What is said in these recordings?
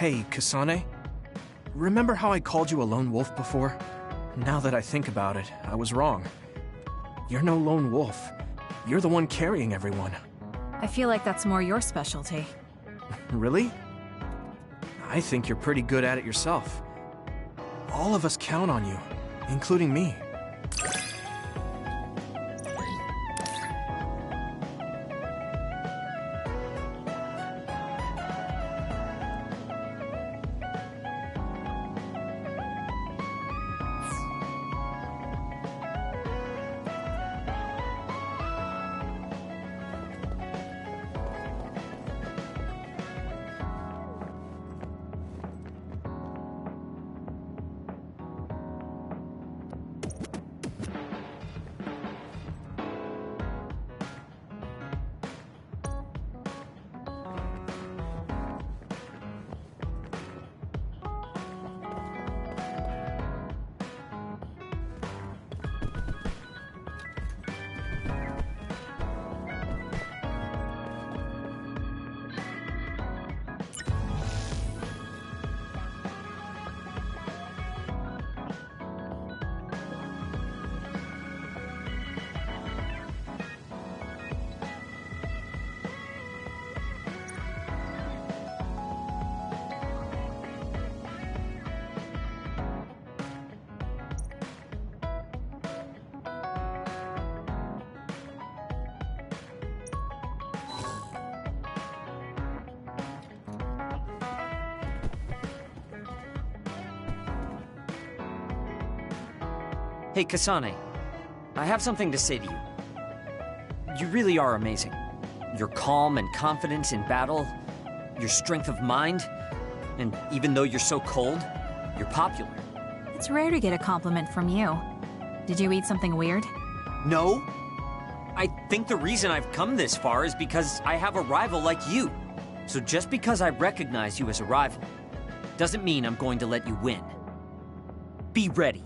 Hey, Kasane. Remember how I called you a lone wolf before? Now that I think about it, I was wrong. You're no lone wolf. You're the one carrying everyone. I feel like that's more your specialty. Really? I think you're pretty good at it yourself. All of us count on you, including me. Hey, Kasane. I have something to say to you. You really are amazing. Your calm and confidence in battle, your strength of mind, and even though you're so cold, you're popular. It's rare to get a compliment from you. Did you eat something weird? No. I think the reason I've come this far is because I have a rival like you. So just because I recognize you as a rival, doesn't mean I'm going to let you win. Be ready.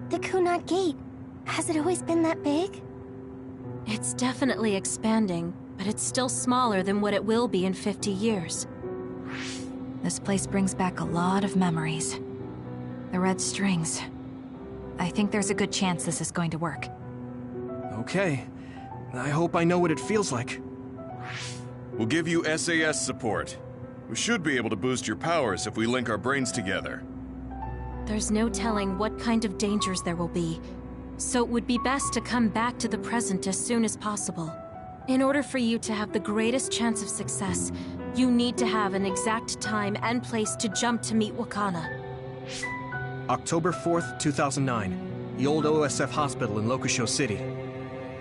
The Kunat Gate. Has it always been that big? It's definitely expanding, but it's still smaller than what it will be in 50 years. This place brings back a lot of memories. The red strings. I think there's a good chance this is going to work. Okay. I hope I know what it feels like. We'll give you SAS support. We should be able to boost your powers if we link our brains together. There's no telling what kind of dangers there will be, so it would be best to come back to the present as soon as possible. In order for you to have the greatest chance of success, you need to have an exact time and place to jump to meet Wakana. October 4th, 2009. The old OSF hospital in Lokusho City.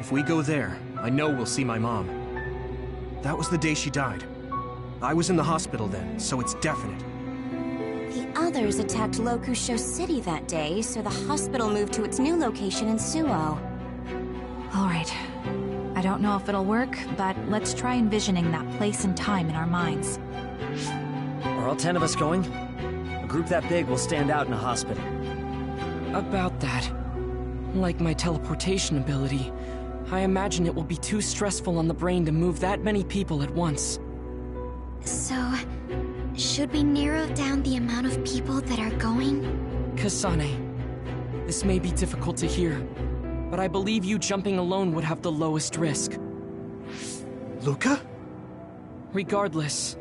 If we go there, I know we'll see my mom. That was the day she died. I was in the hospital then, so it's definite. The others attacked Lokusho City that day, so the hospital moved to its new location in Suo. Alright. I don't know if it'll work, but let's try envisioning that place and time in our minds. Are all 10 of us going? A group that big will stand out in a hospital. About that. Like my teleportation ability, I imagine it will be too stressful on the brain to move that many people at once. So, should we narrow down the amount of people that are going? Kasane, this may be difficult to hear, but I believe you jumping alone would have the lowest risk. Luca? Regardless,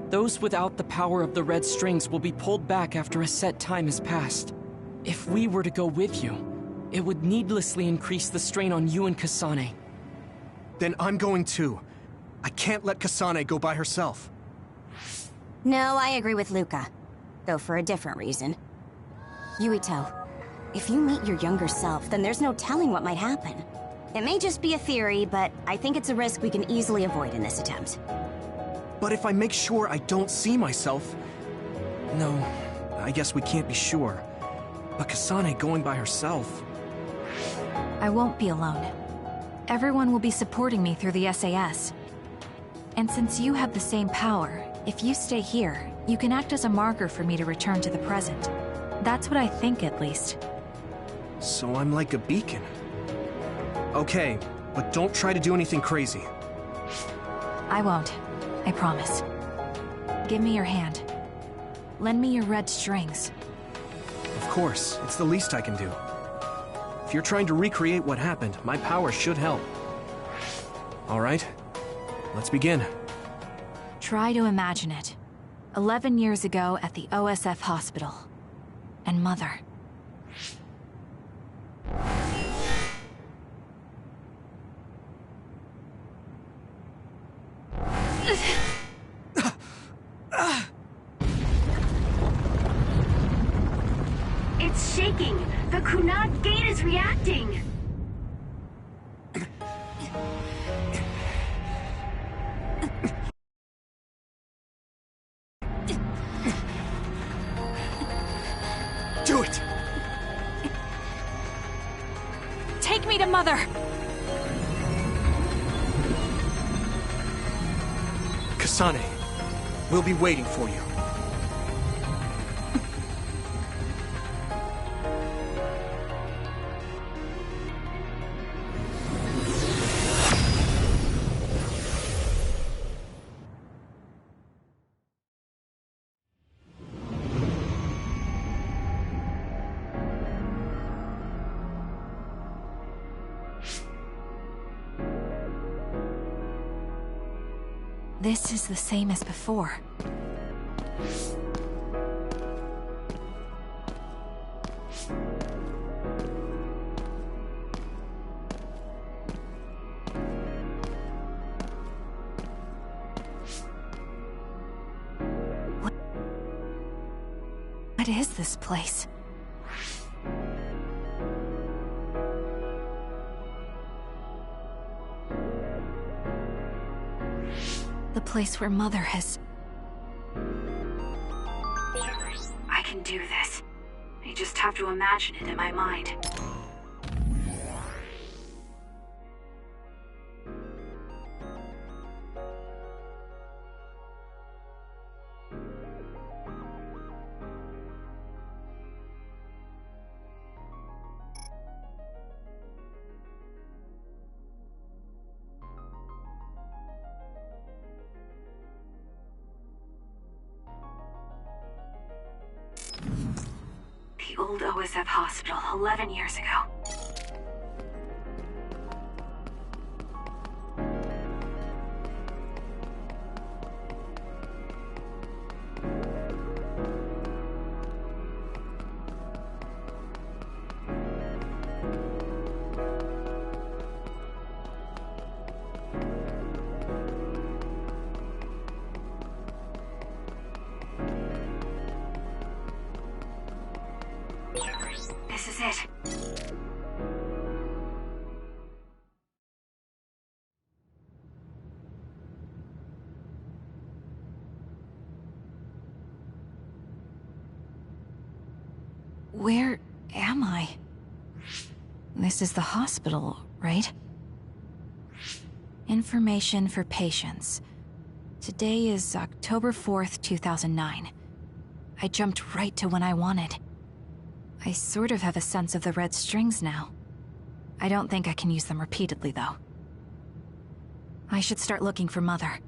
those without the power of the red strings will be pulled back after a set time has passed. If we were to go with you, it would needlessly increase the strain on you and Kasane. Then I'm going too. I can't let Kasane go by herself. No, I agree with Luca. Though for a different reason. Yuito, if you meet your younger self, then there's no telling what might happen. It may just be a theory, but I think it's a risk we can easily avoid in this attempt. But if I make sure I don't see myself... No, I guess we can't be sure. But Kasane going by herself... I won't be alone. Everyone will be supporting me through the SAS. And since you have the same power, if you stay here, you can act as a marker for me to return to the present. That's what I think, at least. So I'm like a beacon. Okay, but don't try to do anything crazy. I won't. I promise. Give me your hand. Lend me your red strings. Of course, it's the least I can do. If you're trying to recreate what happened, my power should help. All right, let's begin. Try to imagine it. 11 years ago at the OSF hospital. And Mother. It's shaking! The Kunat Gate is reacting! Do it! Take me to Mother! Kasane, we'll be waiting for you. This is the same as before. What is this place? The place where Mother has... I can do this. I just have to imagine it in my mind. old OSF hospital 11 years ago. This is it. Where am I? This is the hospital, right? Information for patients. Today is October 4th, 2009. I jumped right to when I wanted. I sort of have a sense of the red strings now. I don't think I can use them repeatedly, though. I should start looking for Mother.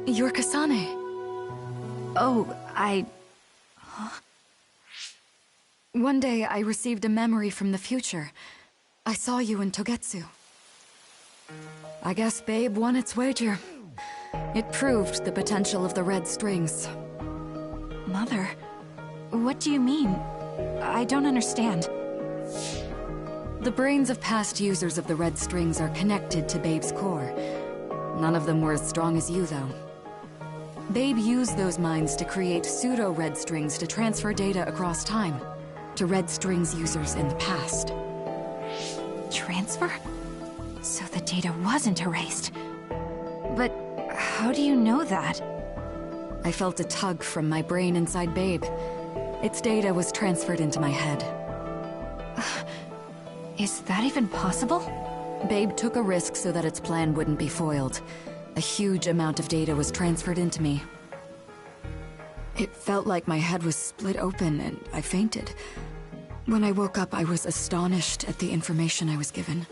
You're Kasane. Oh, Huh? One day I received a memory from the future. I saw you in Togetsu. I guess Babe won its wager. It proved the potential of the red strings. Mother? What do you mean? I don't understand. The brains of past users of the red strings are connected to Babe's core. None of them were as strong as you, though. Babe used those minds to create pseudo-red strings to transfer data across time to red strings users in the past. Transfer? So the data wasn't erased. But how do you know that? I felt a tug from my brain inside Babe. Its data was transferred into my head. Is that even possible? Babe took a risk so that its plan wouldn't be foiled. A huge amount of data was transferred into me. It felt like my head was split open and I fainted. When I woke up, I was astonished at the information I was given.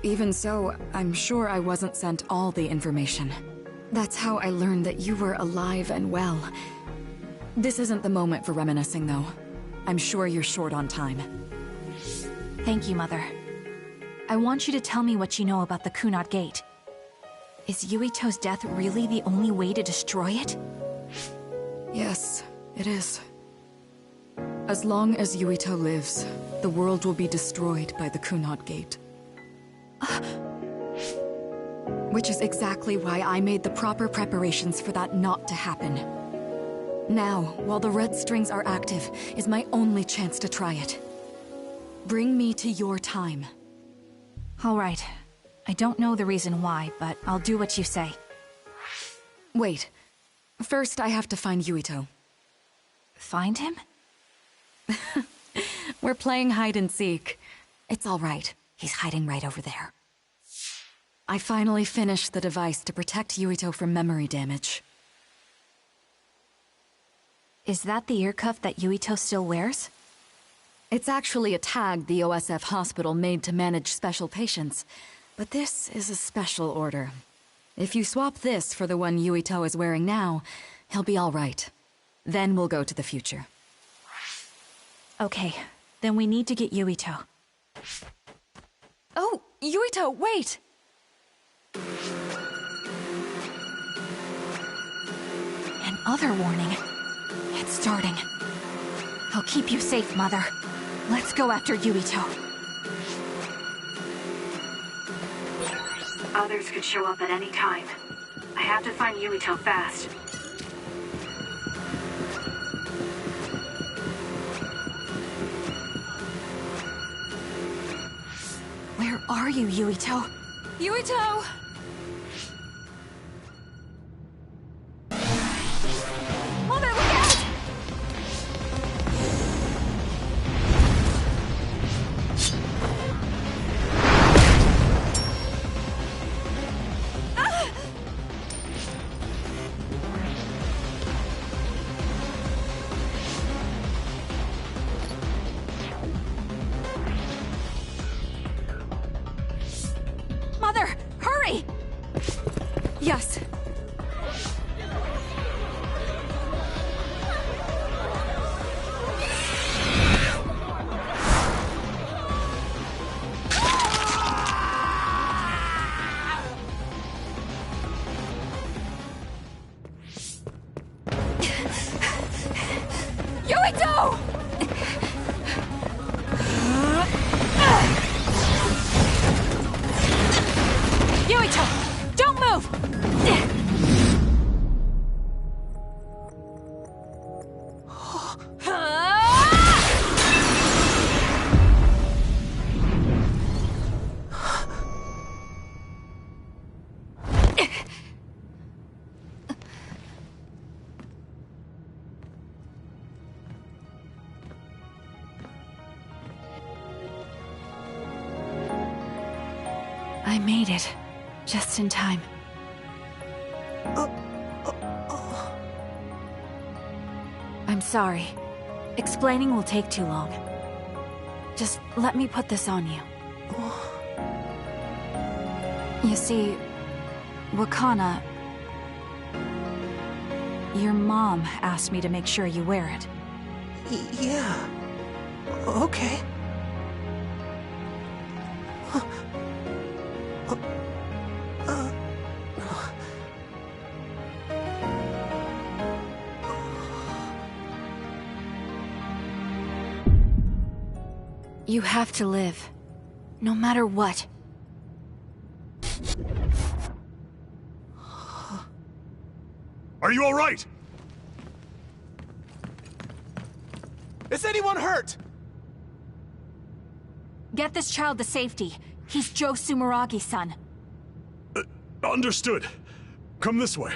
Even so, I'm sure I wasn't sent all the information. That's how I learned that you were alive and well. This isn't the moment for reminiscing, though. I'm sure you're short on time. Thank you, Mother. I want you to tell me what you know about the Kunad Gate. Is Yuito's death really the only way to destroy it? Yes, it is. As long as Yuito lives, the world will be destroyed by the Kunad Gate. Which is exactly why I made the proper preparations for that not to happen. Now, while the red strings are active, is my only chance to try it. Bring me to your time. All right. I don't know the reason why, but I'll do what you say. Wait. First, I have to find Yuito. Find him? We're playing hide and seek. It's all right. He's hiding right over there. I finally finished the device to protect Yuito from memory damage. Is that the ear cuff that Yuito still wears? It's actually a tag the OSF hospital made to manage special patients. But this is a special order. If you swap this for the one Yuito is wearing now, he'll be all right. Then we'll go to the future. Okay, then we need to get Yuito. Oh, Yuito, wait! Another warning. It's starting. I'll keep you safe, Mother. Let's go after Yuito. Others could show up at any time. I have to find Yuito fast. Where are you, Yuito? Yuito! Mother, look out! Mother, hurry! Yes. Yuito! Yuito, don't move! I made it. Just in time. I'm sorry. Explaining will take too long. Just let me put this on you. You see, Wakana... Your mom asked me to make sure you wear it. Yeah. Okay. You have to live. No matter what. Are you all right? Is anyone hurt? Get this child to safety. He's Joe Sumeragi's son. Understood. Come this way.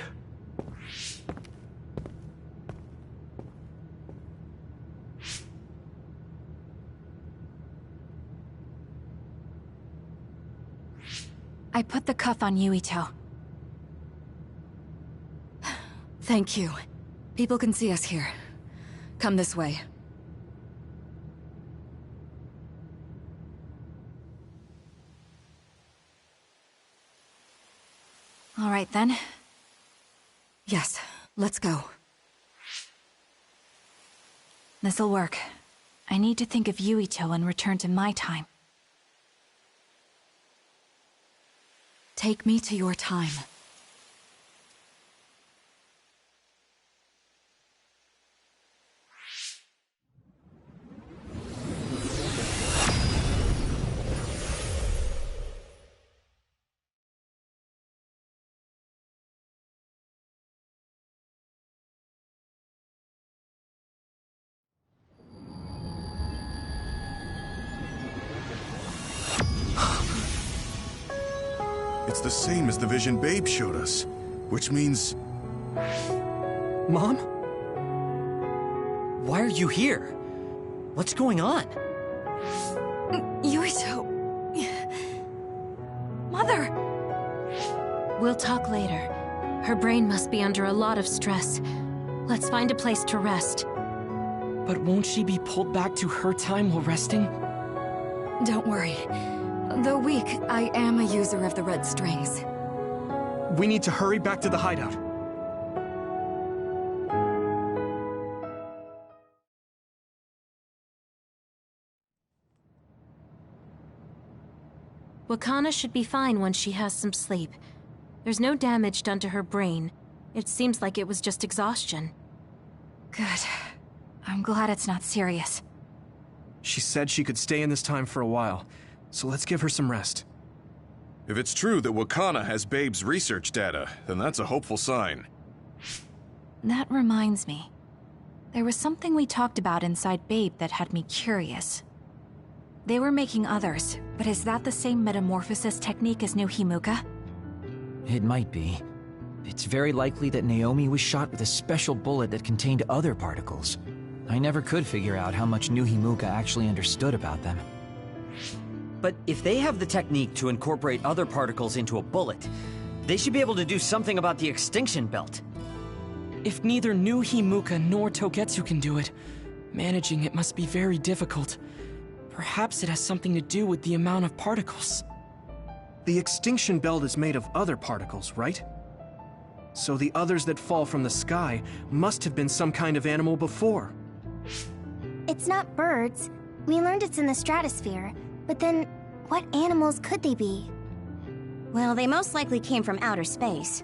I put the cuff on Yuito. Thank you. People can see us here. Come this way. All right, then. Yes, let's go. This'll work. I need to think of Yuito and return to my time. Take me to your time. It's the same as the vision Babe showed us, which means... Mom? Why are you here? What's going on? Yuito... Mother! We'll talk later. Her brain must be under a lot of stress. Let's find a place to rest. But won't she be pulled back to her time while resting? Don't worry. Though weak, I am a user of the red strings. We need to hurry back to the hideout. Wakana should be fine once she has some sleep. There's no damage done to her brain. It seems like it was just exhaustion. Good. I'm glad it's not serious. She said she could stay in this time for a while, so let's give her some rest. If it's true that Wakana has Babe's research data, then that's a hopeful sign. That reminds me. There was something we talked about inside Babe that had me curious. They were making others, but is that the same metamorphosis technique as New Himuka? It might be. It's very likely that Naomi was shot with a special bullet that contained other particles. I never could figure out how much New Himuka actually understood about them. But if they have the technique to incorporate other particles into a bullet, they should be able to do something about the extinction belt. If neither New Himuka nor Togetsu can do it, managing it must be very difficult. Perhaps it has something to do with the amount of particles. The extinction belt is made of other particles, right? So the others that fall from the sky must have been some kind of animal before. It's not birds. We learned it's in the stratosphere. But then, what animals could they be? Well, they most likely came from outer space.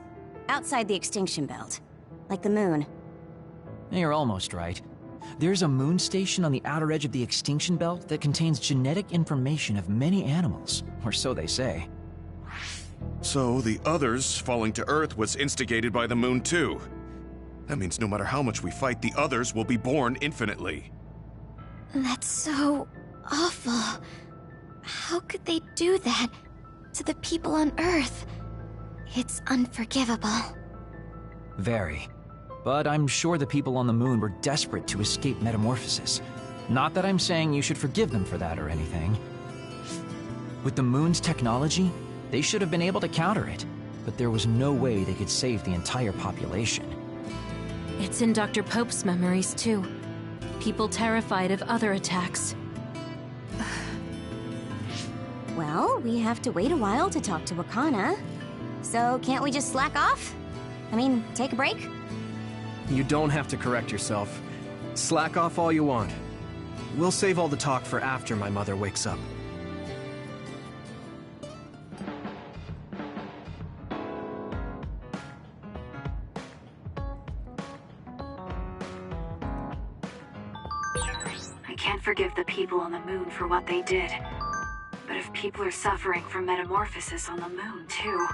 Outside the extinction belt. Like the moon. You're almost right. There's a moon station on the outer edge of the extinction belt that contains genetic information of many animals, or so they say. So the others falling to Earth was instigated by the moon too. That means no matter how much we fight, the others will be born infinitely. That's so awful. How could they do that to the people on Earth? It's unforgivable. Very. But I'm sure the people on the moon were desperate to escape metamorphosis. Not that I'm saying you should forgive them for that or anything. With the moon's technology, they should have been able to counter it, but there was no way they could save the entire population. It's in Dr. Pope's memories, too. People terrified of other attacks. Well, we have to wait a while to talk to Wakana. So can't we just slack off? I mean, take a break? You don't have to correct yourself. Slack off all you want. We'll save all the talk for after my mother wakes up. I can't forgive the people on the moon for what they did. But if people are suffering from metamorphosis on the moon, too...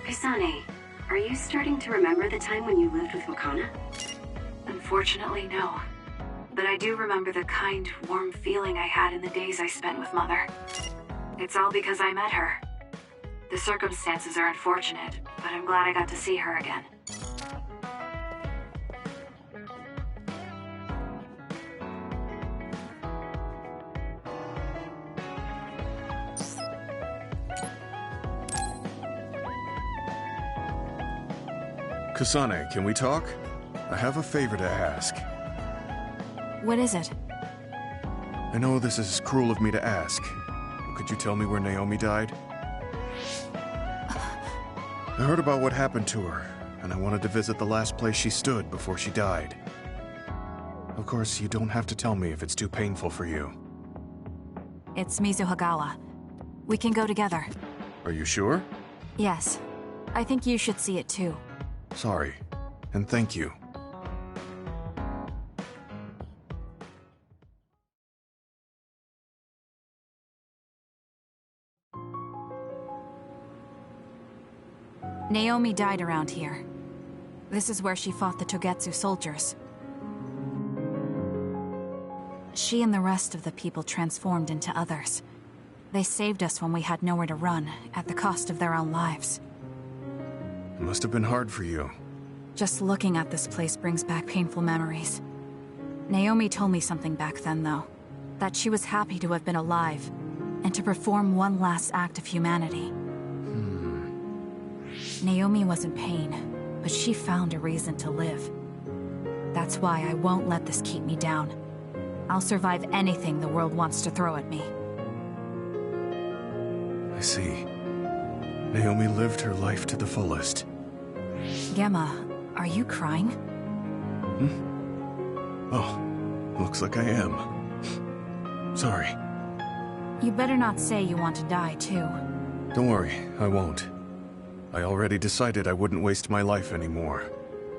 Kasane, are you starting to remember the time when you lived with Wakana? Unfortunately, no. But I do remember the kind, warm feeling I had in the days I spent with Mother. It's all because I met her. The circumstances are unfortunate, but I'm glad I got to see her again. Kasane, can we talk? I have a favor to ask. What is it? I know this is cruel of me to ask. Could you tell me where Naomi died? I heard about what happened to her, and I wanted to visit the last place she stood before she died. Of course, you don't have to tell me if it's too painful for you. It's Mizuhagawa. We can go together. Are you sure? Yes. I think you should see it too. Sorry, and thank you. Naomi died around here. This is where she fought the Togetsu soldiers. She and the rest of the people transformed into others. They saved us when we had nowhere to run, at the cost of their own lives. It must have been hard for you. Just looking at this place brings back painful memories. Naomi told me something back then, though. That she was happy to have been alive, and to perform one last act of humanity. Naomi was in pain, but she found a reason to live. That's why I won't let this keep me down. I'll survive anything the world wants to throw at me. I see. Naomi lived her life to the fullest. Gemma, are you crying? Oh, looks like I am. Sorry. You better not say you want to die, too. Don't worry, I won't. I already decided I wouldn't waste my life anymore.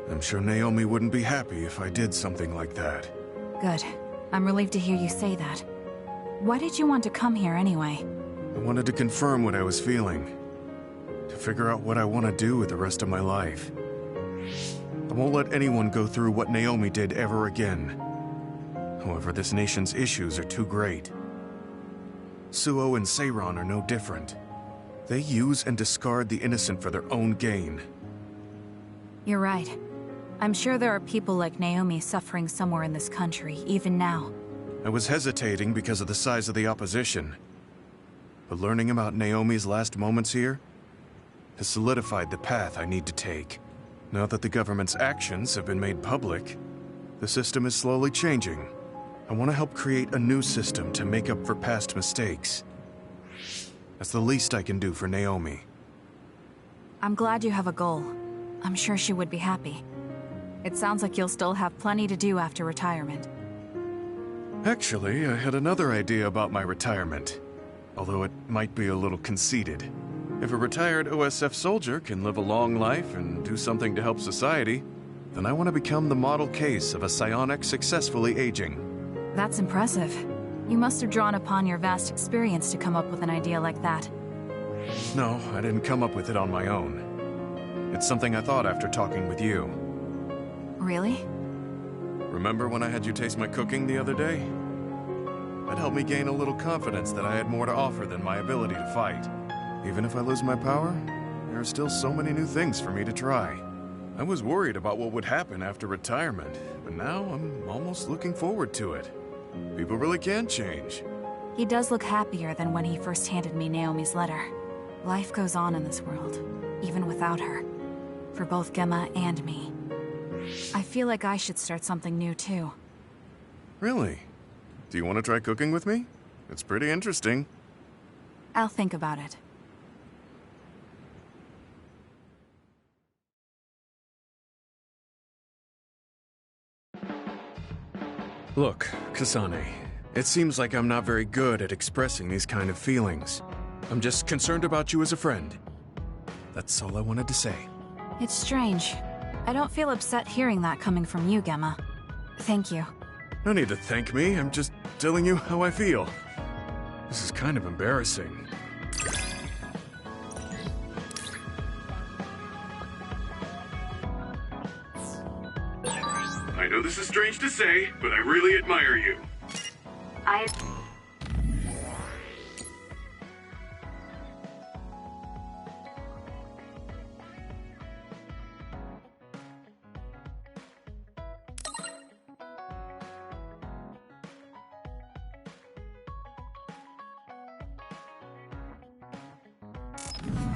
I'm sure Naomi wouldn't be happy if I did something like that. Good. I'm relieved to hear you say that. Why did you want to come here anyway? I wanted to confirm what I was feeling. To figure out what I want to do with the rest of my life. I won't let anyone go through what Naomi did ever again. However, this nation's issues are too great. Suo and Seiran are no different. They use and discard the innocent for their own gain. You're right. I'm sure there are people like Naomi suffering somewhere in this country, even now. I was hesitating because of the size of the opposition. But learning about Naomi's last moments here has solidified the path I need to take. Now that the government's actions have been made public, the system is slowly changing. I want to help create a new system to make up for past mistakes. That's the least I can do for Naomi. I'm glad you have a goal. I'm sure she would be happy. It sounds like you'll still have plenty to do after retirement. Actually, I had another idea about my retirement. Although it might be a little conceited. If a retired OSF soldier can live a long life and do something to help society, then I want to become the model case of a psionic successfully aging. That's impressive. You must have drawn upon your vast experience to come up with an idea like that. No, I didn't come up with it on my own. It's something I thought after talking with you. Really? Remember when I had you taste my cooking the other day? That helped me gain a little confidence that I had more to offer than my ability to fight. Even if I lose my power, there are still so many new things for me to try. I was worried about what would happen after retirement, but now I'm almost looking forward to it. People really can change. He does look happier than when he first handed me Naomi's letter. Life goes on in this world, even without her. For both Gemma and me. I feel like I should start something new too. Really? Do you want to try cooking with me? It's pretty interesting. I'll think about it. Look, Kasane, it seems like I'm not very good at expressing these kind of feelings. I'm just concerned about you as a friend. That's all I wanted to say. It's strange. I don't feel upset hearing that coming from you, Gemma. Thank you. No need to thank me, I'm just telling you how I feel. This is kind of embarrassing. strange to say, but I really admire you.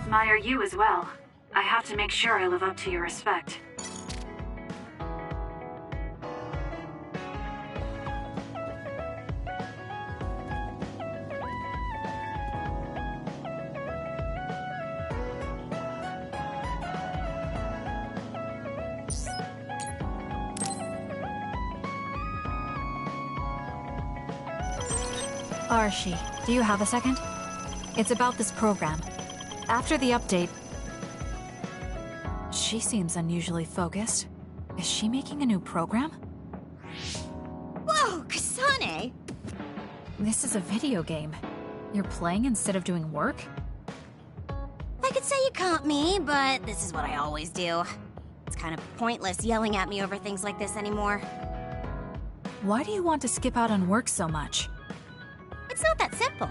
Admire you as well. I have to make sure I live up to your respect. Arashi, do you have a second? It's about this program. After the update... She seems unusually focused. Is she making a new program? Whoa, Kasane! This is a video game. You're playing instead of doing work? I could say you caught me, but this is what I always do. It's kind of pointless yelling at me over things like this anymore. Why do you want to skip out on work so much? It's not that simple.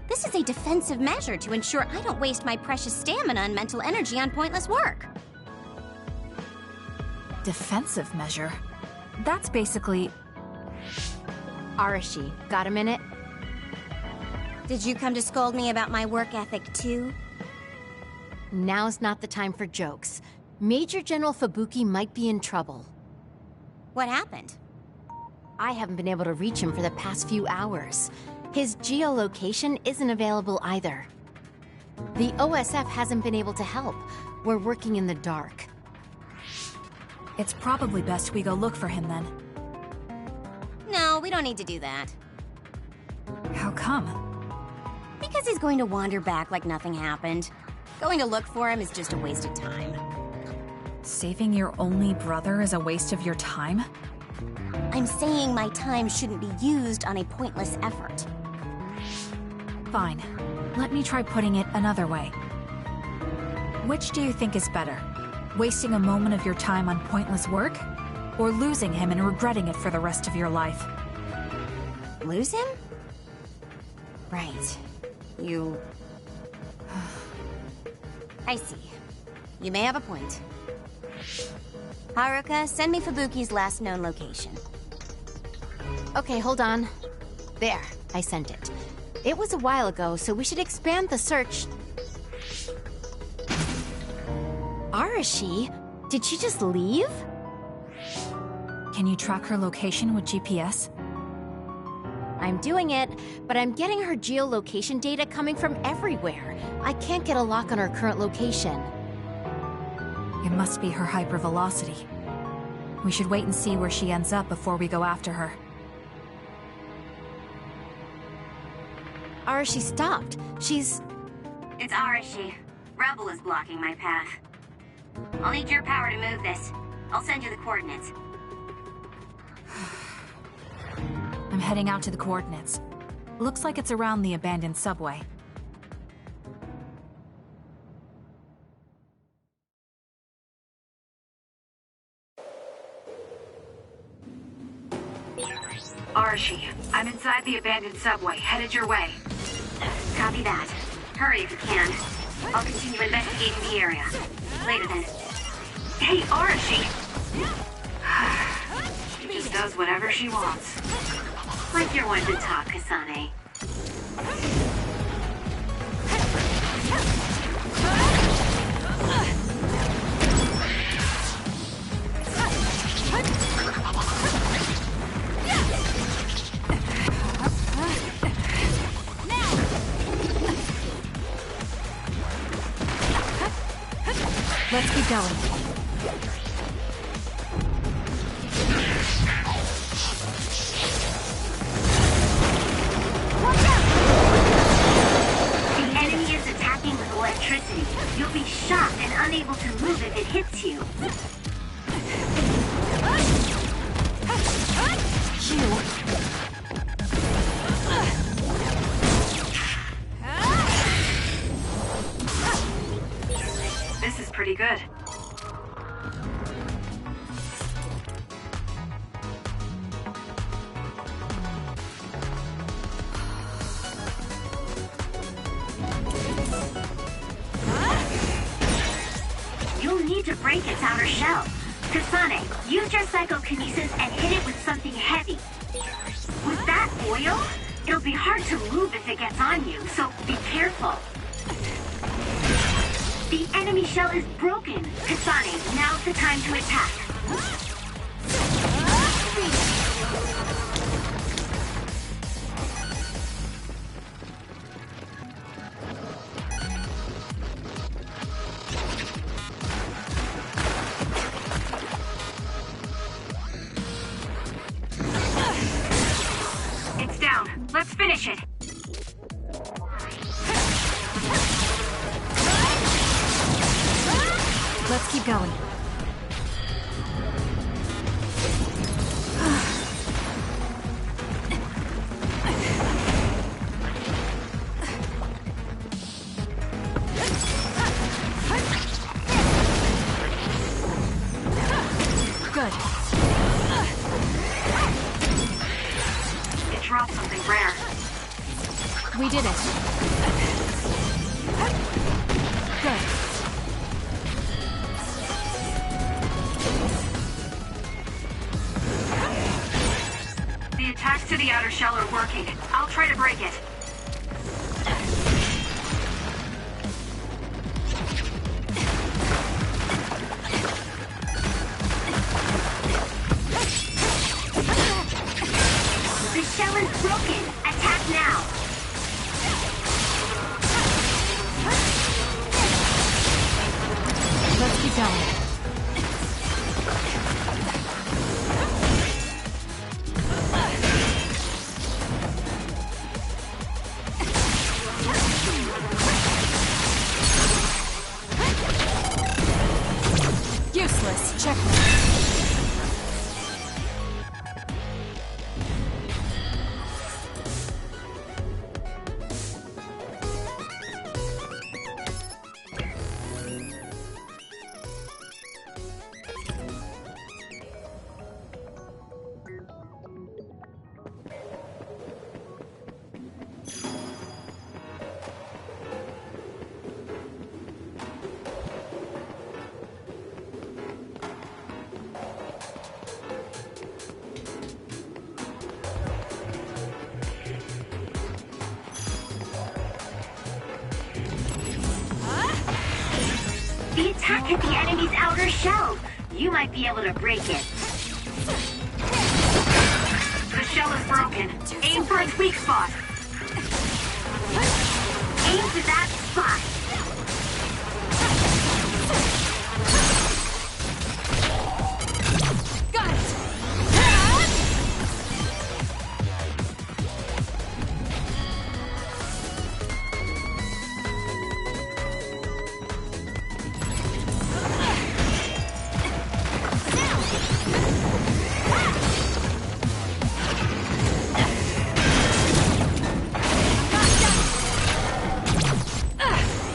This is a defensive measure to ensure I don't waste my precious stamina and mental energy on pointless work. Defensive measure? That's basically... Arashi, got a minute? Did you come to scold me about my work ethic too? Now's not the time for jokes. Major General Fubuki might be in trouble. What happened? I haven't been able to reach him for the past few hours. His geolocation isn't available either. The OSF hasn't been able to help. We're working in the dark. It's probably best we go look for him then. No, we don't need to do that. How come? Because he's going to wander back like nothing happened. Going to look for him is just a waste of time. Saving your only brother is a waste of your time? I'm saying my time shouldn't be used on a pointless effort. Fine. Let me try putting it another way. Which do you think is better? Wasting a moment of your time on pointless work? Or losing him and regretting it for the rest of your life? Lose him? Right. You... I see. You may have a point. Haruka, send me Fubuki's last known location. Okay, hold on. There, I sent it. It was a while ago, so we should expand the search. Arashi? Did she just leave? Can you track her location with GPS? I'm doing it, but I'm getting her geolocation data coming from everywhere. I can't get a lock on her current location. It must be her hypervelocity. We should wait and see where she ends up before we go after her. Arashi stopped. She's... It's Arashi. Rebel is blocking my path. I'll need your power to move this. I'll send you the coordinates. I'm heading out to the coordinates. Looks like it's around the abandoned subway. Arashi, I'm inside the abandoned subway, headed your way. Copy that. Hurry if you can. I'll continue investigating the area. Later then. Hey, Arashi! She just does whatever she wants. Like you're one to talk, Kasane. Let's keep going. The enemy is attacking with electricity. You'll be shocked and unable to move if it hits you. This is pretty good. break its outer shell. Kasane, use your psychokinesis and hit it with something heavy. With that oil, it'll be hard to move if it gets on you, so be careful. The enemy shell is broken. Kasane, now's the time to attack. It's down. Let's finish it. Let's keep going. Good. It dropped something rare. We did it. Good. The attacks to the outer shell are working. I'll try to break it. The shell is broken. Attack now. Let's keep going. Useless. Checkmate. The attack hit the enemy's outer shell. You might be able to break it. The shell is broken. Aim for its weak spot. Aim for that spot. Got it.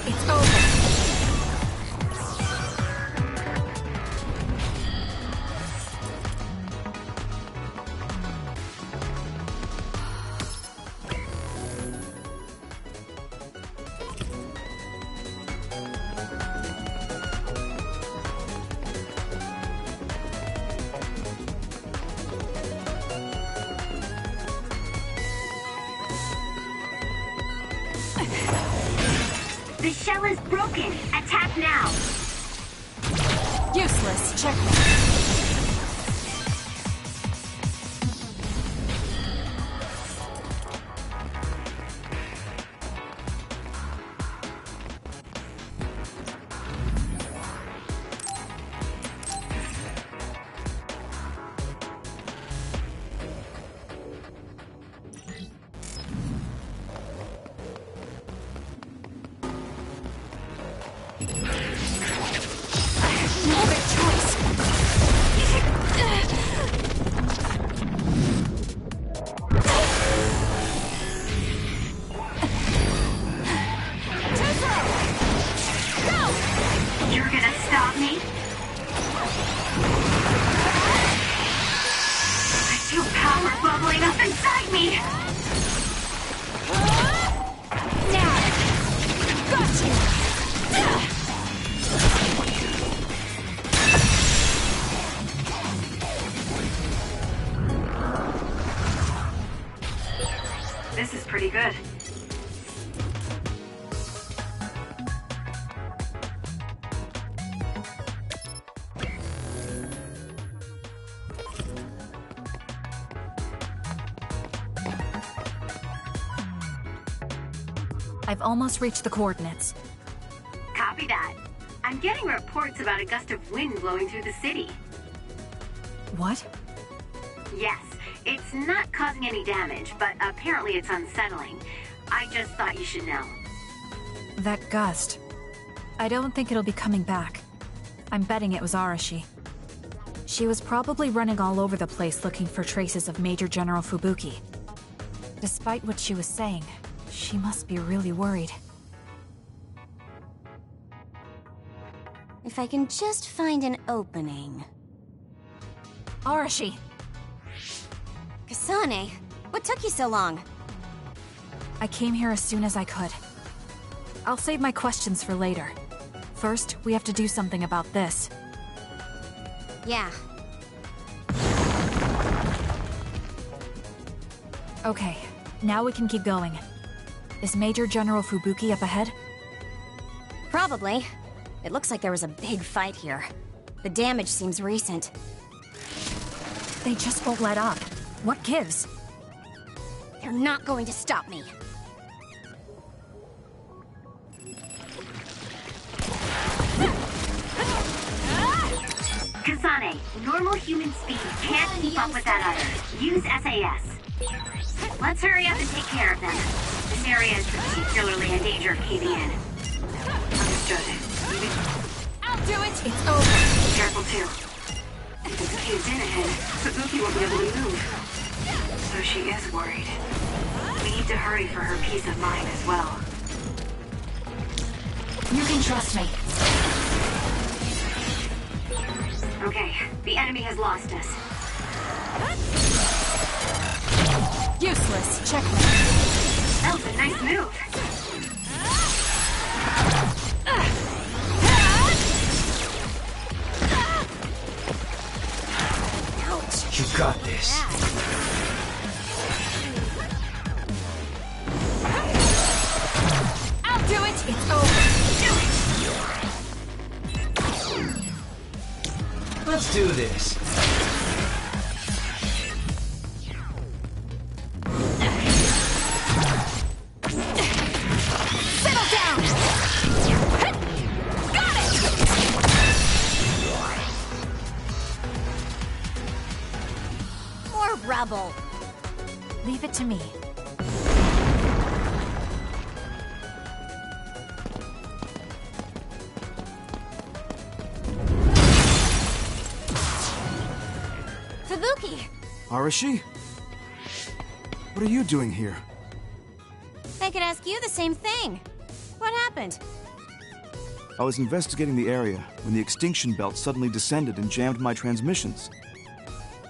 It's over. The shell is broken. Attack now. Useless. Checkmate. No other choice. This is pretty good. I've almost reached the coordinates. Copy that. I'm getting reports about a gust of wind blowing through the city. What? Yes, it's not causing any damage, but apparently it's unsettling. I just thought you should know. That gust. I don't think it'll be coming back. I'm betting it was Arashi. She was probably running all over the place looking for traces of Major General Fubuki. Despite what she was saying, she must be really worried. If I can just find an opening. Arashi! Kasane, what took you so long? I came here as soon as I could. I'll save my questions for later. First, we have to do something about this. Yeah. Okay, now we can keep going. Is Major General Fubuki up ahead? Probably. It looks like there was a big fight here. The damage seems recent. They just won't let up. What gives? They're not going to stop me. Kasane, normal human speed can't keep up with that other. Use SAS. Let's hurry up and take care of them. This area is particularly in danger of caving in. Understood. I'll do it! It's over! Be careful too. If it's caved in ahead, Fubuki won't be able to move. So she is worried. We need to hurry for her peace of mind as well. You can trust me. Okay, the enemy has lost us. Useless. Checkmate. That was a nice move. You got this. I'll do it! It's over! Let's do this. Settle down! Got it! More rubble. Leave it to me. Fubuki! Arashi? What are you doing here? I could ask you the same thing. What happened? I was investigating the area when the extinction belt suddenly descended and jammed my transmissions.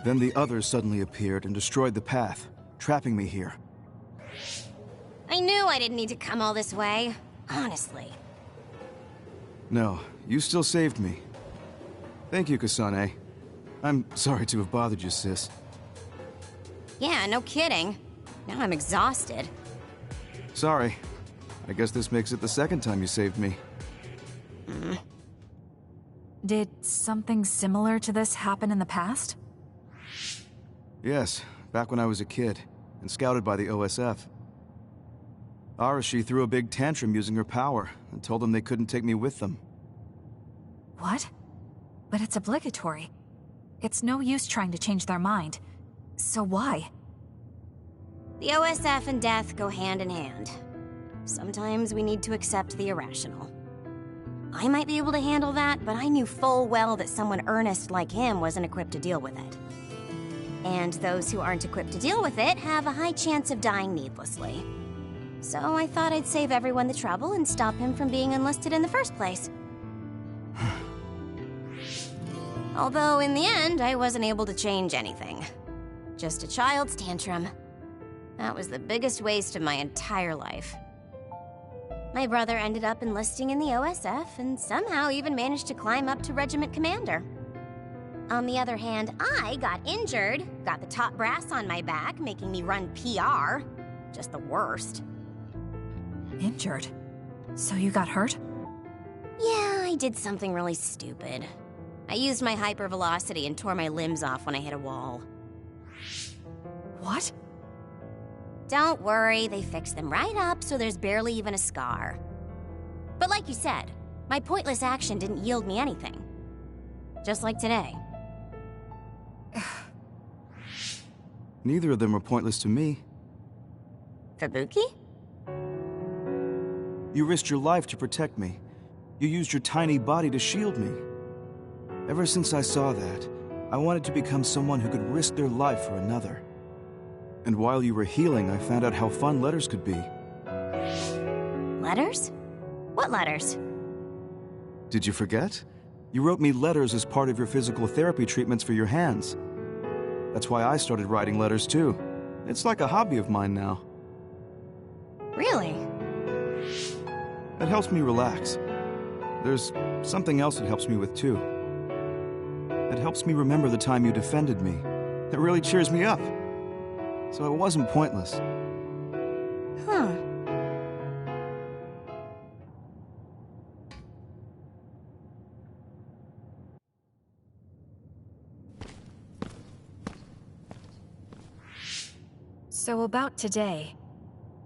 Then the others suddenly appeared and destroyed the path, trapping me here. I knew I didn't need to come all this way. Honestly. No, you still saved me. Thank you, Kasane. I'm sorry to have bothered you, sis. Yeah, no kidding. Now I'm exhausted. Sorry. I guess this makes it the second time you saved me. Did something similar to this happen in the past? Yes, back when I was a kid, and scouted by the OSF. Arashi threw a big tantrum using her power, and told them they couldn't take me with them. What? But it's obligatory. It's no use trying to change their mind. So why? The OSF and death go hand in hand. Sometimes we need to accept the irrational. I might be able to handle that, but I knew full well that someone earnest like him wasn't equipped to deal with it. And those who aren't equipped to deal with it have a high chance of dying needlessly. So I thought I'd save everyone the trouble and stop him from being enlisted in the first place. Although in the end, I wasn't able to change anything. Just a child's tantrum. That was the biggest waste of my entire life. My brother ended up enlisting in the OSF and somehow even managed to climb up to regiment commander. On the other hand, I got injured, got the top brass on my back, making me run PR. just the worst. Injured? So you got hurt? Yeah, I did something really stupid. I used my hypervelocity and tore my limbs off when I hit a wall. What? Don't worry, they fixed them right up so there's barely even a scar. But like you said, my pointless action didn't yield me anything. Just like today. Neither of them were pointless to me. Fubuki? You risked your life to protect me. You used your tiny body to shield me. Ever since I saw that, I wanted to become someone who could risk their life for another. And while you were healing, I found out how fun letters could be. Letters? What letters? Did you forget? You wrote me letters as part of your physical therapy treatments for your hands. That's why I started writing letters too. It's like a hobby of mine now. Really? It helps me relax. There's something else it helps me with too. It helps me remember the time you defended me. It really cheers me up. So it wasn't pointless. Huh. So about today,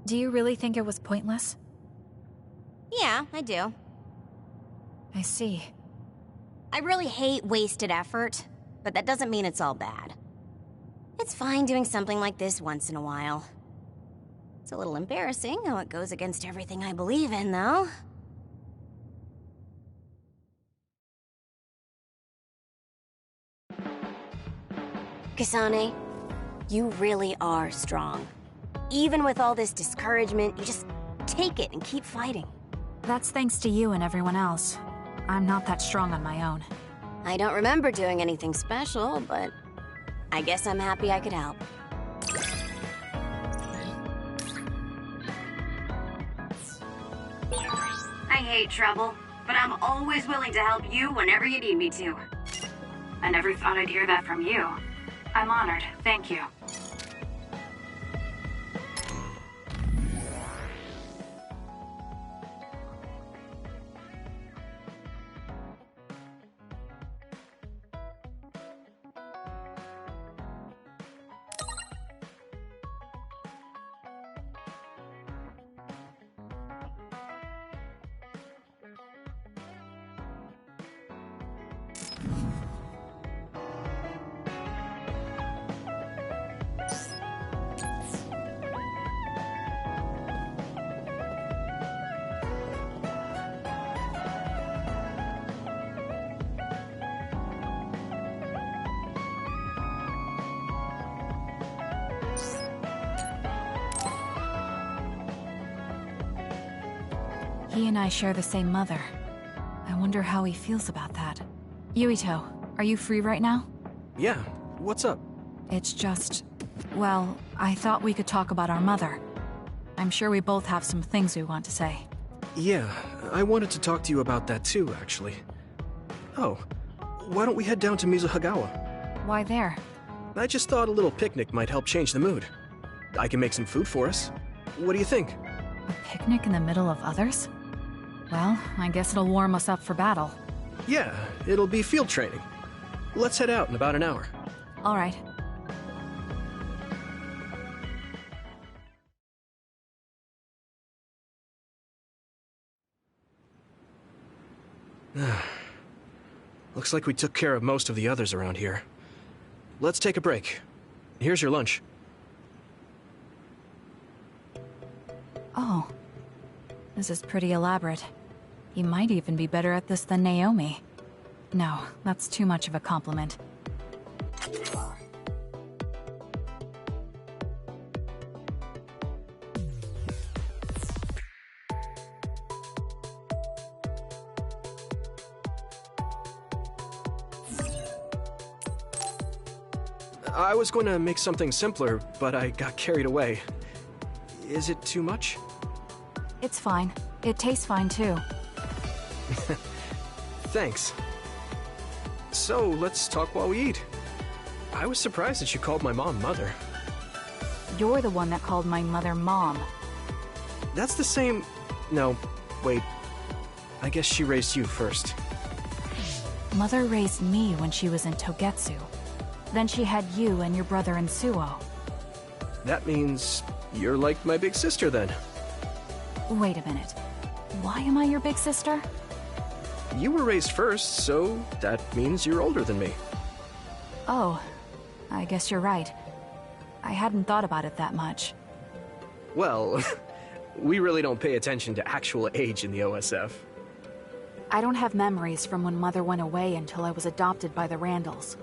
do you really think it was pointless? Yeah, I do. I see. I really hate wasted effort, but that doesn't mean it's all bad. It's fine doing something like this once in a while. It's a little embarrassing how it goes against everything I believe in, though. Kasane, you really are strong. Even with all this discouragement, you just take it and keep fighting. That's thanks to you and everyone else. I'm not that strong on my own. I don't remember doing anything special, but I guess I'm happy I could help. I hate trouble, but I'm always willing to help you whenever you need me to. I never thought I'd hear that from you. I'm honored. Thank you. He and I share the same mother. I wonder how he feels about that. Yuito, are you free right now? Yeah, what's up? It's just... well, I thought we could talk about our mother. I'm sure we both have some things we want to say. Yeah, I wanted to talk to you about that too, actually. Oh, why don't we head down to Mizuhagawa? Why there? I just thought a little picnic might help change the mood. I can make some food for us. What do you think? A picnic in the middle of others? Well, I guess it'll warm us up for battle. Yeah, it'll be field training. Let's head out in about an hour. All right. Looks like we took care of most of the others around here. Let's take a break. Here's your lunch. Oh. This is pretty elaborate. He might even be better at this than Naomi. No, that's too much of a compliment. I was going to make something simpler, but I got carried away. Is it too much? It's fine. It tastes fine too. Thanks. So, let's talk while we eat. I was surprised that you called my mom Mother. You're the one that called my mother Mom. That's the same... No, wait. I guess she raised you first. Mother raised me when she was in Togetsu. Then she had you and your brother in Suo. That means you're like my big sister then. Wait a minute. Why am I your big sister? You were raised first, so that means you're older than me. Oh, I guess you're right. I hadn't thought about it that much. Well, we really don't pay attention to actual age in the OSF. I don't have memories from when Mother went away until I was adopted by the Randalls.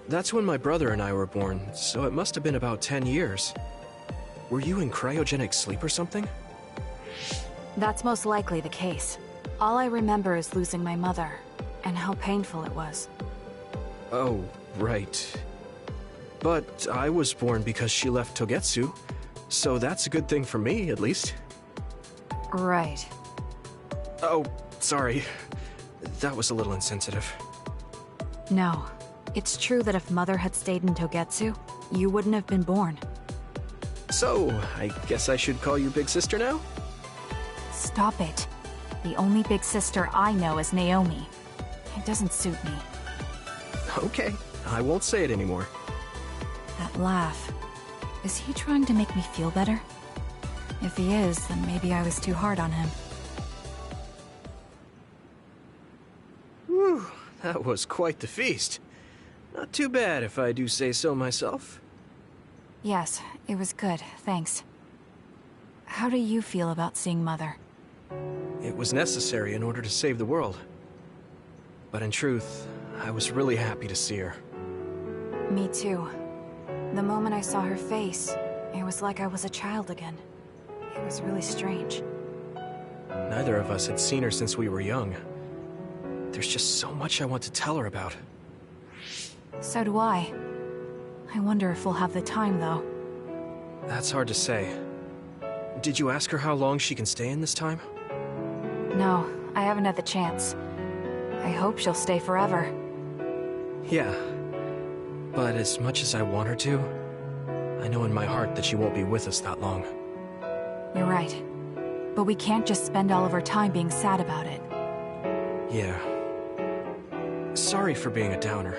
That's when my brother and I were born, so it must have been about 10 years. Were you in cryogenic sleep or something? That's most likely the case. All I remember is losing my mother, and how painful it was. Oh, right. But I was born because she left Togetsu, so that's a good thing for me, at least. Right. Oh, sorry. That was a little insensitive. No. It's true that if Mother had stayed in Togetsu, you wouldn't have been born. So, I guess I should call you Big Sister now? Stop it. The only big sister I know is Naomi. It doesn't suit me. Okay, I won't say it anymore. That laugh. Is he trying to make me feel better? If he is, then maybe I was too hard on him. Whew, that was quite the feast. Not too bad, if I do say so myself. Yes, it was good, thanks. How do you feel about seeing Mother? It was necessary in order to save the world. But in truth, I was really happy to see her. Me too. The moment I saw her face, it was like I was a child again. It was really strange. Neither of us had seen her since we were young. There's just so much I want to tell her about. So do I. I wonder if we'll have the time, though. That's hard to say. Did you ask her how long she can stay in this time? No, I haven't had the chance. I hope she'll stay forever. Yeah. But as much as I want her to, I know in my heart that she won't be with us that long. You're right. But we can't just spend all of our time being sad about it. Yeah. Sorry for being a downer.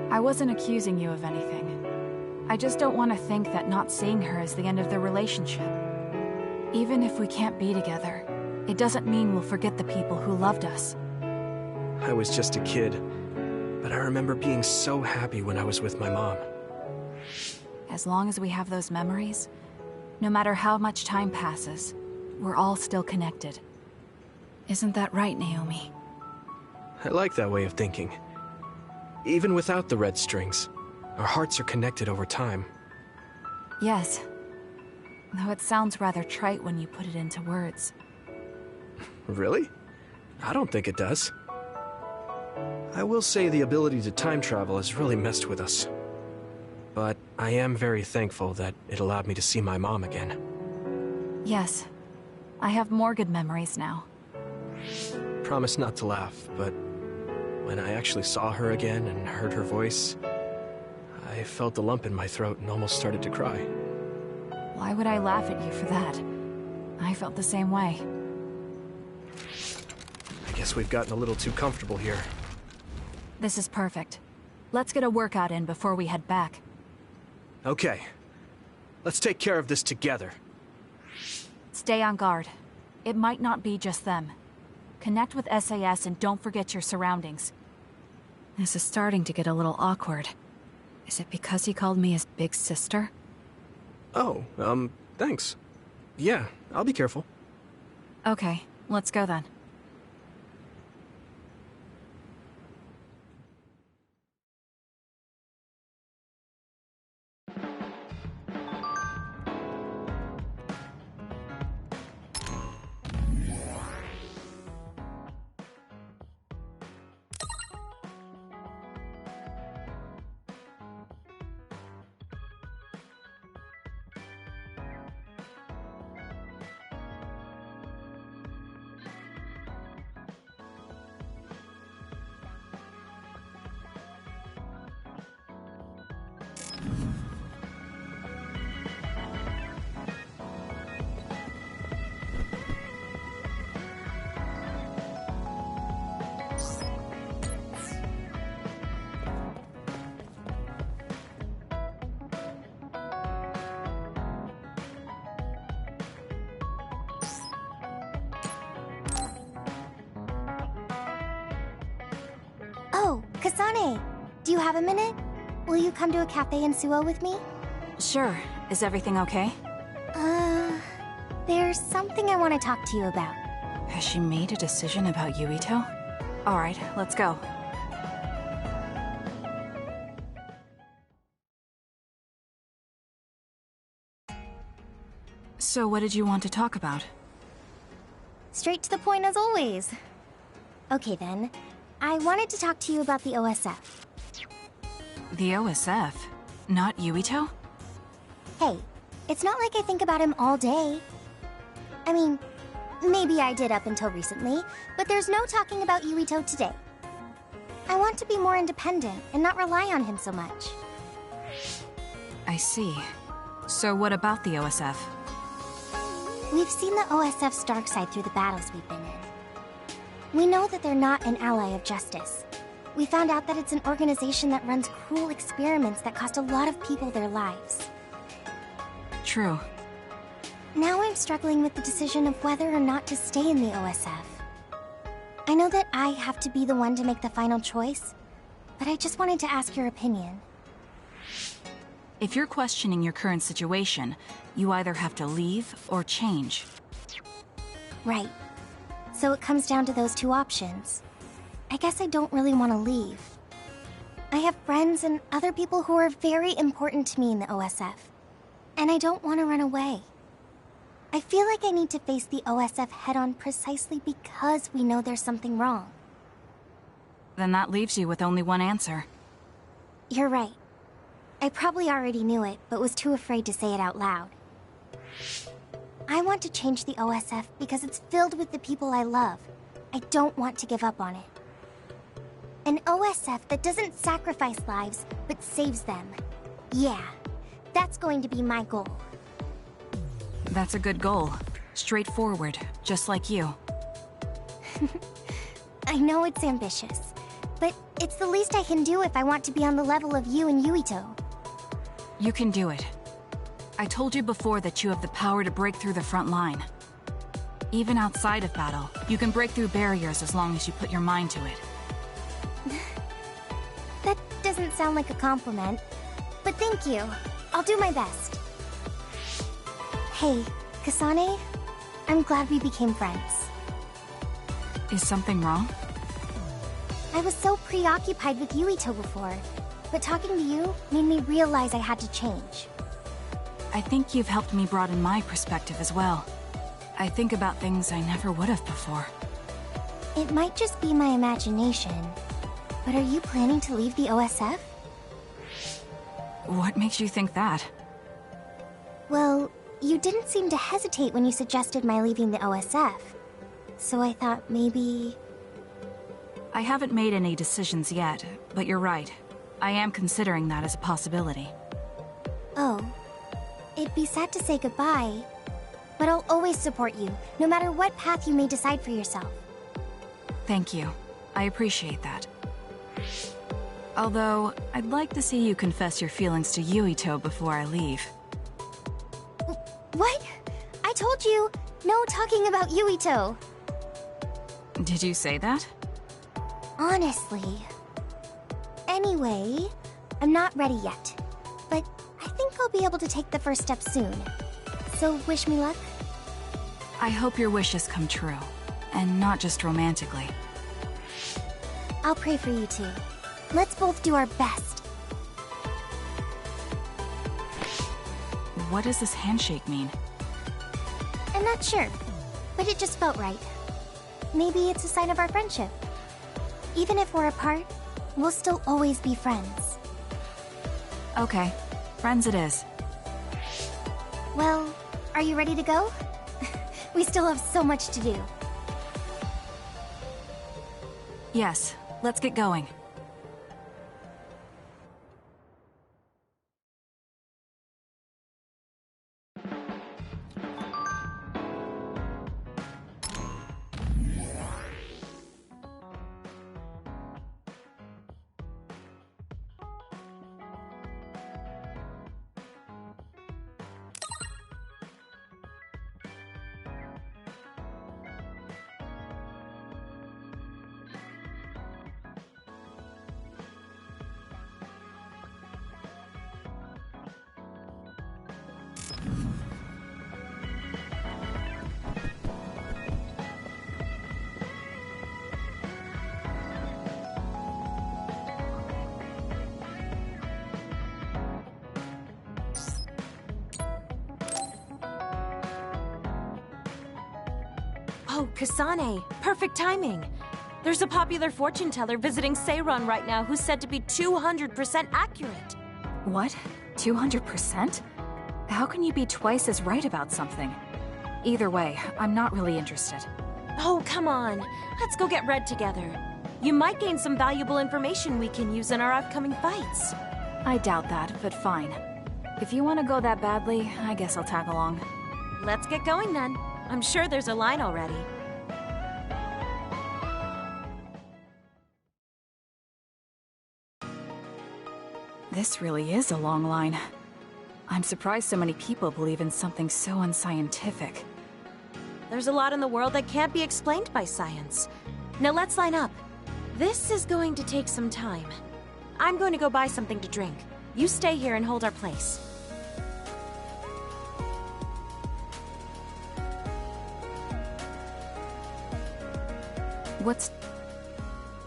I wasn't accusing you of anything. I just don't want to think that not seeing her is the end of the relationship. Even if we can't be together, it doesn't mean we'll forget the people who loved us. I was just a kid, but I remember being so happy when I was with my mom. As long as we have those memories, no matter how much time passes, we're all still connected. Isn't that right, Naomi? I like that way of thinking. Even without the red strings, our hearts are connected over time. Yes. Though it sounds rather trite when you put it into words. Really? I don't think it does. I will say the ability to time travel has really messed with us. But I am very thankful that it allowed me to see my mom again. Yes. I have more good memories now. Promise not to laugh, but when I actually saw her again and heard her voice, I felt a lump in my throat and almost started to cry. Why would I laugh at you for that? I felt the same way. I guess we've gotten a little too comfortable here. This is perfect. Let's get a workout in before we head back. Okay. Let's take care of this together. Stay on guard. It might not be just them. Connect with SAS and don't forget your surroundings. This is starting to get a little awkward. Is it because he called me his big sister? Oh, thanks. Yeah, I'll be careful. Okay, let's go then. Kasane, do you have a minute? Will you come to a cafe in Suo with me? Sure. Is everything okay? There's something I want to talk to you about. Has she made a decision about Yuito? Alright, let's go. So what did you want to talk about? Straight to the point as always. Okay then, I wanted to talk to you about the OSF. The OSF? Not Yuito? Hey, it's not like I think about him all day. I mean, maybe I did up until recently, but there's no talking about Yuito today. I want to be more independent and not rely on him so much. I see. So what about the OSF? We've seen the OSF's dark side through the battles we've been in. We know that they're not an ally of justice. We found out that it's an organization that runs cruel experiments that cost a lot of people their lives. True. Now I'm struggling with the decision of whether or not to stay in the OSF. I know that I have to be the one to make the final choice, but I just wanted to ask your opinion. If you're questioning your current situation, you either have to leave or change. Right. So it comes down to those two options. I guess I don't really want to leave. I have friends and other people who are very important to me in the OSF, and I don't want to run away. I feel like I need to face the OSF head-on precisely because we know there's something wrong. Then that leaves you with only one answer. You're right. I probably already knew it, but was too afraid to say it out loud. I want to change the OSF because it's filled with the people I love. I don't want to give up on it. An OSF that doesn't sacrifice lives, but saves them. Yeah, that's going to be my goal. That's a good goal. Straightforward, just like you. I know it's ambitious, but it's the least I can do if I want to be on the level of you and Yuito. You can do it. I told you before that you have the power to break through the front line. Even outside of battle, you can break through barriers as long as you put your mind to it. That doesn't sound like a compliment, but thank you. I'll do my best. Hey, Kasane, I'm glad we became friends. Is something wrong? I was so preoccupied with Yuito before, but talking to you made me realize I had to change. I think you've helped me broaden my perspective as well. I think about things I never would have before. It might just be my imagination, but are you planning to leave the OSF? What makes you think that? Well, you didn't seem to hesitate when you suggested my leaving the OSF, so I thought maybe... I haven't made any decisions yet, but you're right. I am considering that as a possibility. Oh. It'd be sad to say goodbye, but I'll always support you, no matter what path you may decide for yourself. Thank you. I appreciate that. Although, I'd like to see you confess your feelings to Yuito before I leave. What? I told you, no talking about Yuito. Did you say that? Honestly. Anyway, I'm not ready yet, but I think I'll be able to take the first step soon. So wish me luck? I hope your wishes come true, and not just romantically. I'll pray for you too. Let's both do our best. What does this handshake mean? I'm not sure, but it just felt right. Maybe it's a sign of our friendship. Even if we're apart, we'll still always be friends. Okay, friends it is. Well, are you ready to go? We still have so much to do. Yes, let's get going. Oh, Kasane, perfect timing. There's a popular fortune teller visiting Seiron right now who's said to be 200% accurate. What? 200%? How can you be twice as right about something? Either way, I'm not really interested. Oh, come on. Let's go get Red together. You might gain some valuable information we can use in our upcoming fights. I doubt that, but fine. If you want to go that badly, I guess I'll tag along. Let's get going then. I'm sure there's a line already. This really is a long line. I'm surprised so many people believe in something so unscientific. There's a lot in the world that can't be explained by science. Now let's line up. This is going to take some time. I'm going to go buy something to drink. You stay here and hold our place. What's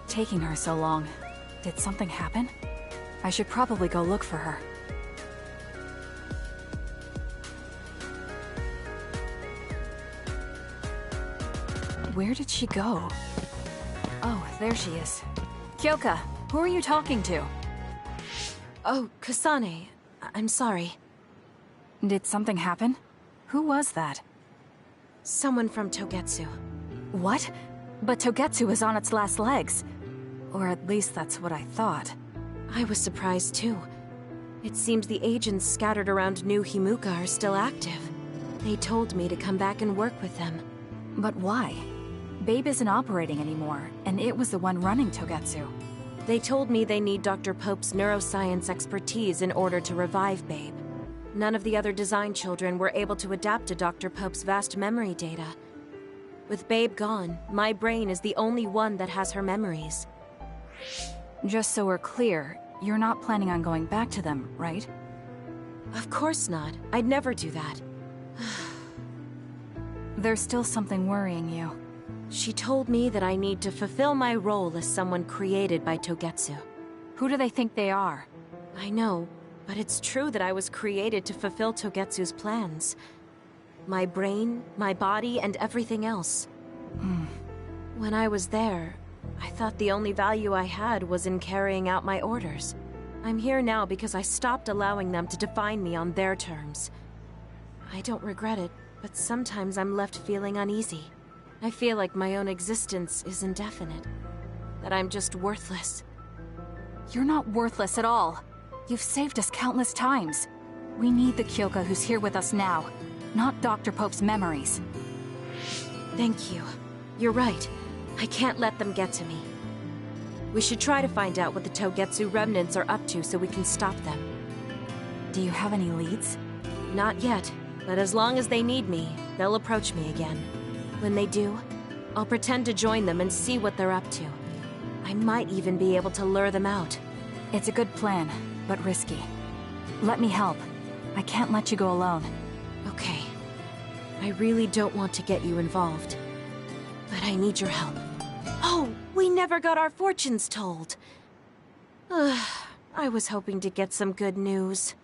taking her so long? Did something happen? I should probably go look for her. Where did she go? Oh, there she is. Kyoka, who are you talking to? Oh, Kasane. I'm sorry. Did something happen? Who was that? Someone from Togetsu. What? But Togetsu is on its last legs. Or at least that's what I thought. I was surprised too. It seems the agents scattered around New Himuka are still active. They told me to come back and work with them. But why? Babe isn't operating anymore, and it was the one running Togetsu. They told me they need Dr. Pope's neuroscience expertise in order to revive Babe. None of the other design children were able to adapt to Dr. Pope's vast memory data. With Babe gone, my brain is the only one that has her memories. Just so we're clear, you're not planning on going back to them, right? Of course not. I'd never do that. There's still something worrying you. She told me that I need to fulfill my role as someone created by Togetsu. Who do they think they are? I know, but it's true that I was created to fulfill Togetsu's plans. My brain, my body, and everything else. When I was there, I thought the only value I had was in carrying out my orders. I'm here now because I stopped allowing them to define me on their terms. I don't regret it, but sometimes I'm left feeling uneasy. I feel like my own existence is indefinite. That I'm just worthless. You're not worthless at all. You've saved us countless times. We need the Kyoka who's here with us now, not Dr. Pope's memories. Thank you. You're right. I can't let them get to me. We should try to find out what the Togetsu remnants are up to so we can stop them. Do you have any leads? Not yet, but as long as they need me, they'll approach me again. When they do, I'll pretend to join them and see what they're up to. I might even be able to lure them out. It's a good plan, but risky. Let me help. I can't let you go alone. Okay. I really don't want to get you involved. But I need your help. Oh, we never got our fortunes told. I was hoping to get some good news.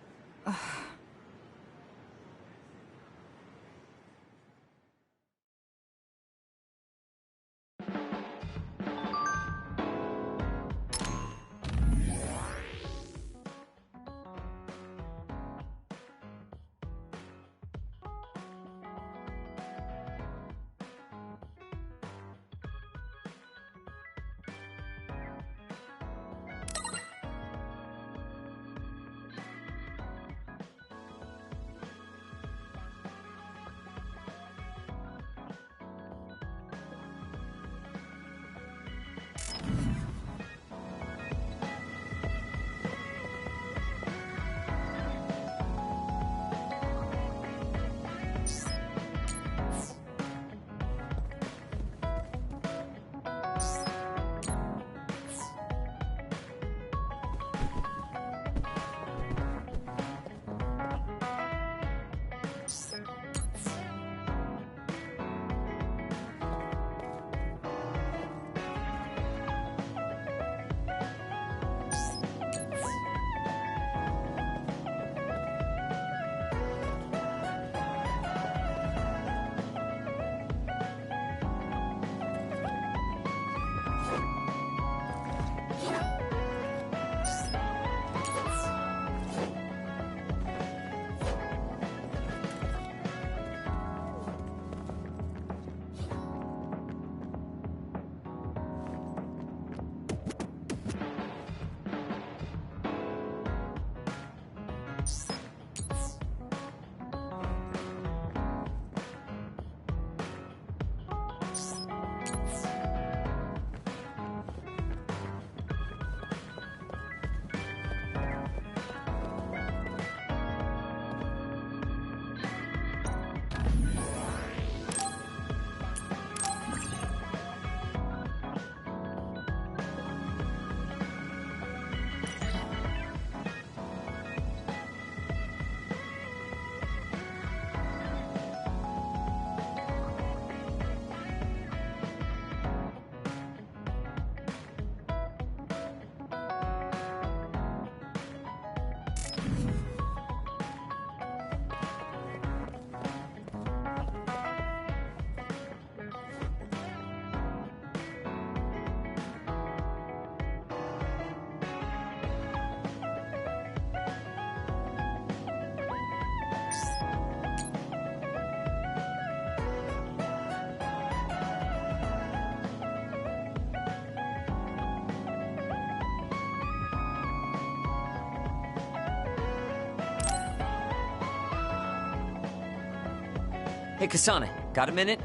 Hey, Kasane, got a minute?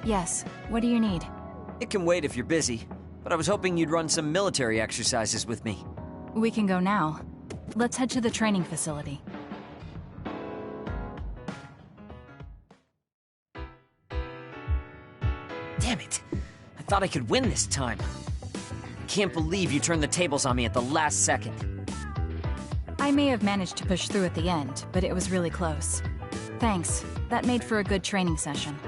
Yes, what do you need? It can wait if you're busy, but I was hoping you'd run some military exercises with me. We can go now. Let's head to the training facility. Damn it! I thought I could win this time. Can't believe you turned the tables on me at the last second. I may have managed to push through at the end, but it was really close. Thanks. That made for a good training session.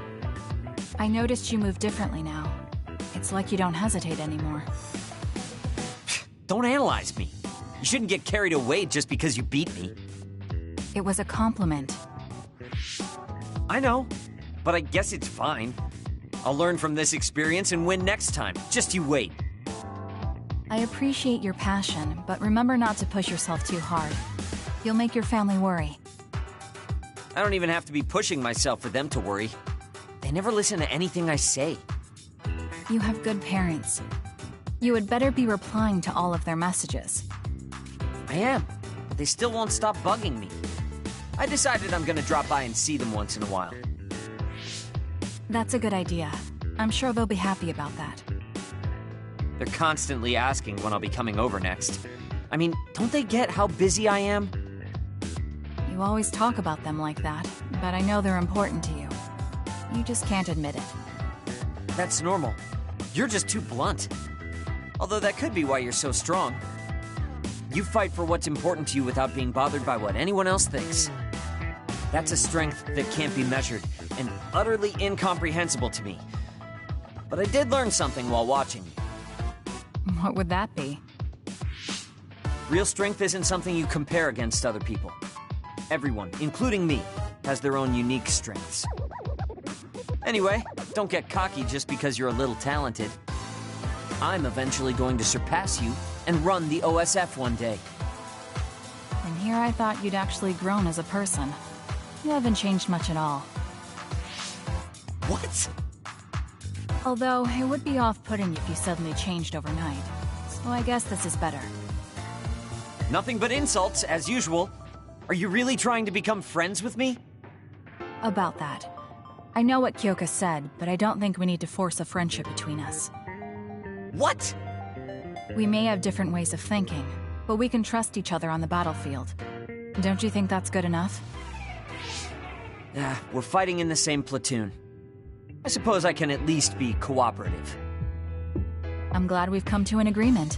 I noticed you move differently now. It's like you don't hesitate anymore. Don't analyze me. You shouldn't get carried away just because you beat me. It was a compliment. I know, but I guess it's fine. I'll learn from this experience and win next time. Just you wait. I appreciate your passion, but remember not to push yourself too hard. You'll make your family worry. I don't even have to be pushing myself for them to worry. They never listen to anything I say. You have good parents. You had better be replying to all of their messages. I am, but they still won't stop bugging me. I decided I'm gonna drop by and see them once in a while. That's a good idea. I'm sure they'll be happy about that. They're constantly asking when I'll be coming over next. I mean, don't they get how busy I am? You always talk about them like that, but I know they're important to you. You just can't admit it. That's normal. You're just too blunt. Although that could be why you're so strong. You fight for what's important to you without being bothered by what anyone else thinks. That's a strength that can't be measured, and utterly incomprehensible to me. But I did learn something while watching you. What would that be? Real strength isn't something you compare against other people. Everyone, including me, has their own unique strengths. Anyway, don't get cocky just because you're a little talented. I'm eventually going to surpass you and run the OSF one day. And here I thought you'd actually grown as a person. You haven't changed much at all. What? Although, it would be off-putting if you suddenly changed overnight. So I guess this is better. Nothing but insults, as usual. Are you really trying to become friends with me? About that. I know what Kyoka said, but I don't think we need to force a friendship between us. What? We may have different ways of thinking, but we can trust each other on the battlefield. Don't you think that's good enough? We're fighting in the same platoon. I suppose I can at least be cooperative. I'm glad we've come to an agreement.